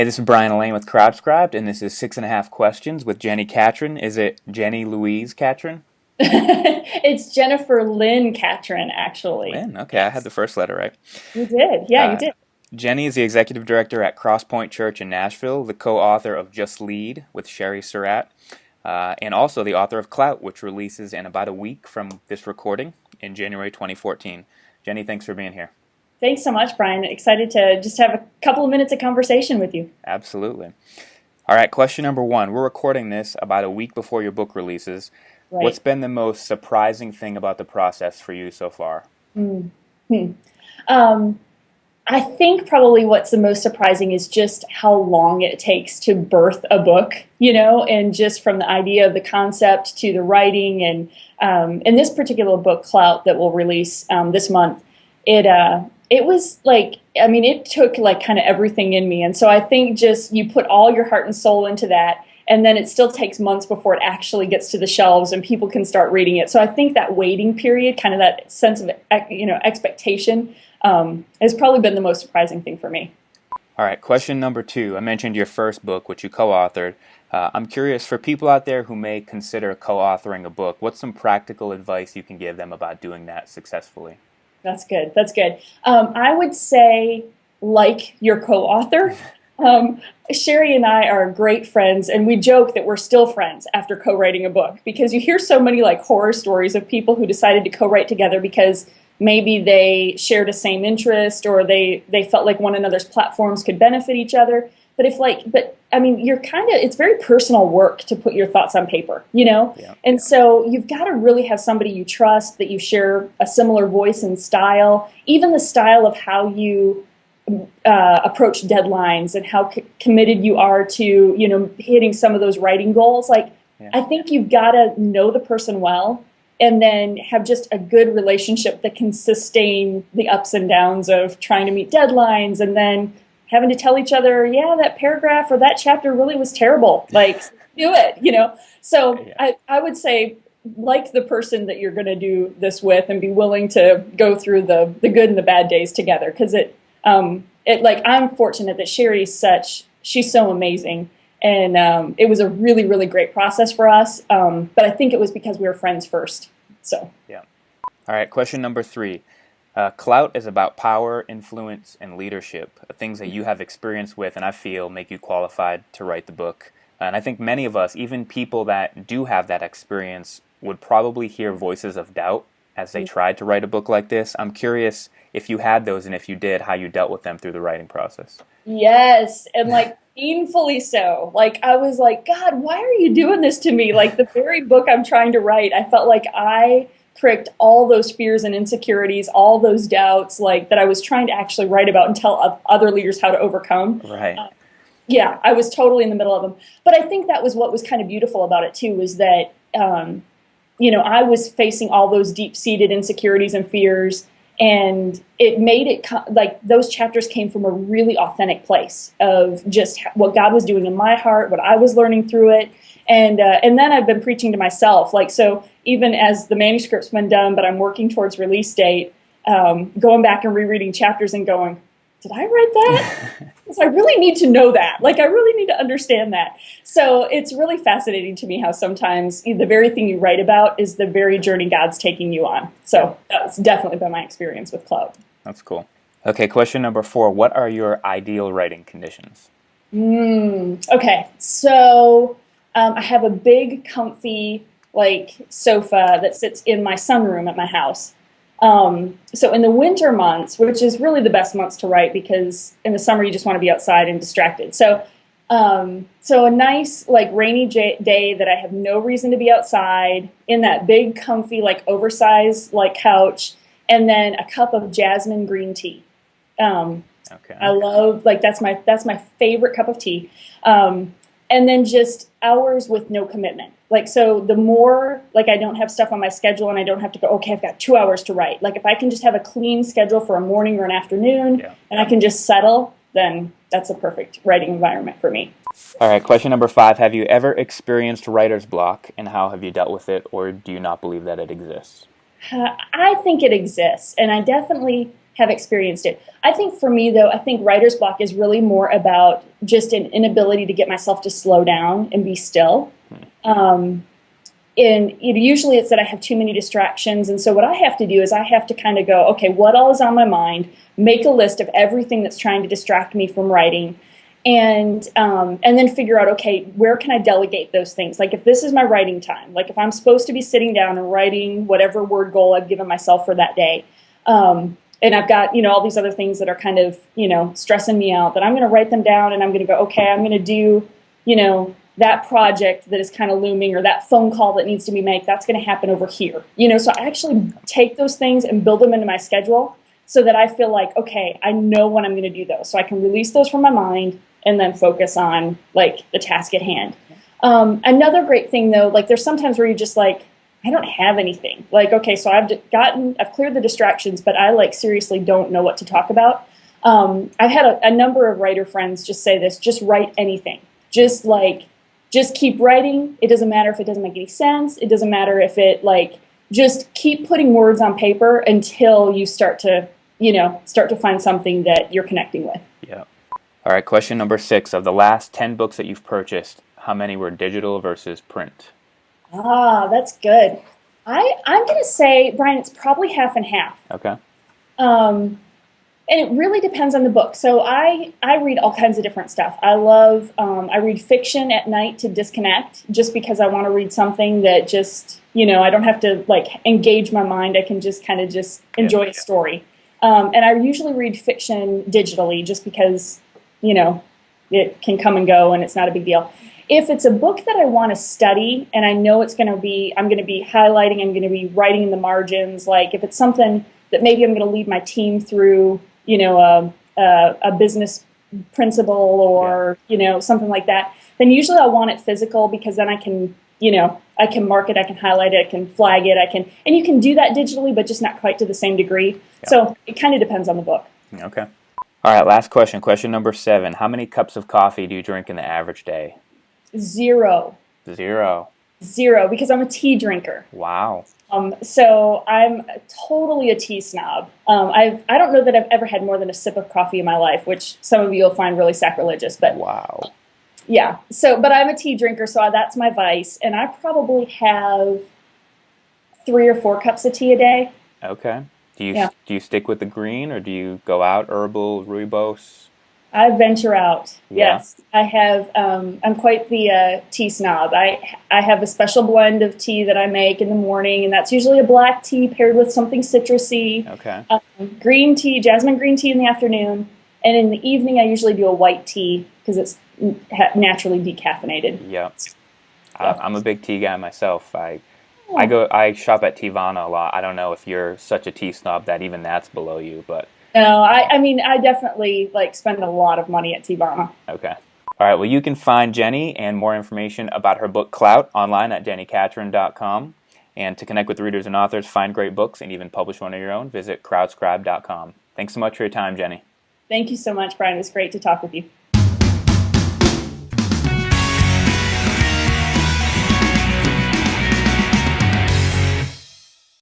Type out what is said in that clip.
Hey, this is Brian Elaine with CrowdScribed, and this is 6.5 Questions with Jenni Catron. Is it Jenny Louise Catron? It's Jennifer Lynn Catron, actually. Lynn, okay, I had Yes, the first letter right. you did. Yeah, you Uh, did. Jenny is the executive director at Crosspoint Church in Nashville, the co-author of Just Lead with Sherry Surratt, and also the author of Clout, which releases in about a week from this recording in January 2014. Jenny, thanks for being here. Thanks so much, Brian. Excited to just have a couple of minutes of conversation with you. Absolutely. All right, question number one. We're recording this about a week before your book releases. What's Right. been the most surprising thing about the process for you so far? Hmm. Um, I think probably what's the most surprising is just how long it takes to birth a book, and just from the idea of the concept to the writing. And in this particular book, Clout, that we'll release this month, it was like, I mean, it took like kind of everything in me. And so I think just you put all your heart and soul into that, and then it still takes months before it actually gets to the shelves and people can start reading it. So I think that waiting period, kind of that sense of expectation, has probably been the most surprising thing for me. All right, question number two. I mentioned your first book, which you co-authored. I'm curious, for people out there who may consider co-authoring a book, what's some practical advice you can give them about doing that successfully? That's good. That's good. I would say, like your co-author, Sherry and I are great friends, and we joke that we're still friends after co-writing a book because you hear so many like horror stories of people who decided to co-write together because maybe they shared a same interest or they felt like one another's platforms could benefit each other. But I mean, you're kind of, it's very personal work to put your thoughts on paper. Yeah. And so you've got to really have somebody you trust, that you share a similar voice and style, even the style of how you approach deadlines and how committed you are to, hitting some of those writing goals. Like, Yeah. I think you've got to know the person well and then have just a good relationship that can sustain the ups and downs of trying to meet deadlines and then having to tell each other, yeah, that paragraph or that chapter really was terrible. Like, do it. So Yeah. I would say, like the person that you're going to do this with and be willing to go through the good and the bad days together. Because like, I'm fortunate that she's so amazing. And it was a really, really great process for us. But I think it was because we were friends first. So. Yeah. All right, question number three. Clout is about power, influence, and leadership, things that you have experience with and I feel make you qualified to write the book. And I think many of us, even people that do have that experience, would probably hear voices of doubt as they tried to write a book like this. I'm curious if you had those, and if you did, how you dealt with them through the writing process. Yes, and like painfully so. Like I was like, God, why are you doing this to me? Like the very book I'm trying to write, I felt like I pricked all those fears and insecurities, all those doubts, like that I was trying to actually write about and tell other leaders how to overcome. Right. Yeah, I was totally in the middle of them. But I think that was what was kind of beautiful about it too, was that I was facing all those deep-seated insecurities and fears, and it made it like those chapters came from a really authentic place of just what God was doing in my heart, what I was learning through it, and then I've been preaching to myself. Like, so even as the manuscript's been done, but I'm working towards release date, going back and rereading chapters and going, did I write that? Because I really need to know that. Like, I really need to understand that. So it's really fascinating to me how sometimes the very thing you write about is the very journey God's taking you on. So that's definitely been my experience with Cloud. That's cool. Okay, question number four. What are your ideal writing conditions? Okay, so I have a big, comfy, like sofa that sits in my sunroom at my house. So in the winter months, which is really the best months to write because in the summer you just want to be outside and distracted. So a nice like rainy day that I have no reason to be outside in that big, comfy, like oversized like couch, and then a cup of jasmine green tea. Um, Okay. I love, like, that's my favorite cup of tea. And then just hours with no commitment. Like, so the more, like, I don't have stuff on my schedule and I don't have to go, okay, I've got 2 hours to write. Like, if I can just have a clean schedule for a morning or an afternoon Yeah. and I can just settle, then that's a perfect writing environment for me. All right, question number five. Have you ever experienced writer's block, and how have you dealt with it, or do you not believe that it exists? I think it exists, and I definitely have experienced it. I think for me, though, I think writer's block is really more about just an inability to get myself to slow down and be still. And usually it's that I have too many distractions. And so what I have to do is I have to kind of go, okay, what all is on my mind, make a list of everything that's trying to distract me from writing, and then figure out, okay, where can I delegate those things? Like if this is my writing time, like if I'm supposed to be sitting down and writing whatever word goal I've given myself for that day, and I've got, all these other things that are kind of, stressing me out, that I'm going to write them down and I'm going to go, okay, I'm going to do, that project that is kind of looming, or that phone call that needs to be made, that's going to happen over here. So I actually take those things and build them into my schedule so that I feel like, okay, I know when I'm going to do those. So I can release those from my mind and then focus on like the task at hand. Another great thing though, like there's sometimes where you're just like, I don't have anything. Like, okay, so I've cleared the distractions, but I like seriously don't know what to talk about. I've had a number of writer friends just say this, just write anything. Just keep writing. It doesn't matter if it doesn't make any sense. It doesn't matter if it just keep putting words on paper until you start to find something that you're connecting with. Yeah. All right, question number 6. Of the last 10 books that you've purchased, how many were digital versus print? That's good. I'm going to say, Brian, it's probably half and half. Okay. And it really depends on the book. So I read all kinds of different stuff. I read fiction at night to disconnect, just because I want to read something that just, I don't have to engage my mind. I can just kind of enjoy a story. And I usually read fiction digitally just because, it can come and go and it's not a big deal. If it's a book that I want to study and I know I'm going to be highlighting, I'm going to be writing in the margins, like if it's something that maybe I'm going to lead my team through, a business principle or, something like that, then usually I want it physical, because then I can mark it, I can highlight it, I can flag it, and you can do that digitally, but just not quite to the same degree. Yeah. So it kind of depends on the book. Okay. All right, last question. Question number 7. How many cups of coffee do you drink in the average day? 0. 0. 0, because I'm a tea drinker. Wow. So I'm totally a tea snob. I don't know that I've ever had more than a sip of coffee in my life, which some of you will find really sacrilegious. But wow. Yeah. But I'm a tea drinker, so that's my vice, and I probably have 3 or 4 cups of tea a day. Okay. Do you stick with the green, or do you go out herbal, rooibos? I venture out. Yeah. Yes, I have. I'm quite the tea snob. I have a special blend of tea that I make in the morning, and that's usually a black tea paired with something citrusy. Okay. Green tea, jasmine green tea in the afternoon, and in the evening I usually do a white tea because it's naturally decaffeinated. Yep. I'm a big tea guy myself. I shop at Teavana a lot. I don't know if you're such a tea snob that even that's below you, but. No, I mean, I definitely spend a lot of money at Teavana. Okay. All right. Well, you can find Jenni and more information about her book Clout online at JenniCatron.com. And to connect with readers and authors, find great books, and even publish one of your own, visit CrowdScribed.com. Thanks so much for your time, Jenni. Thank you so much, Brian. It was great to talk with you.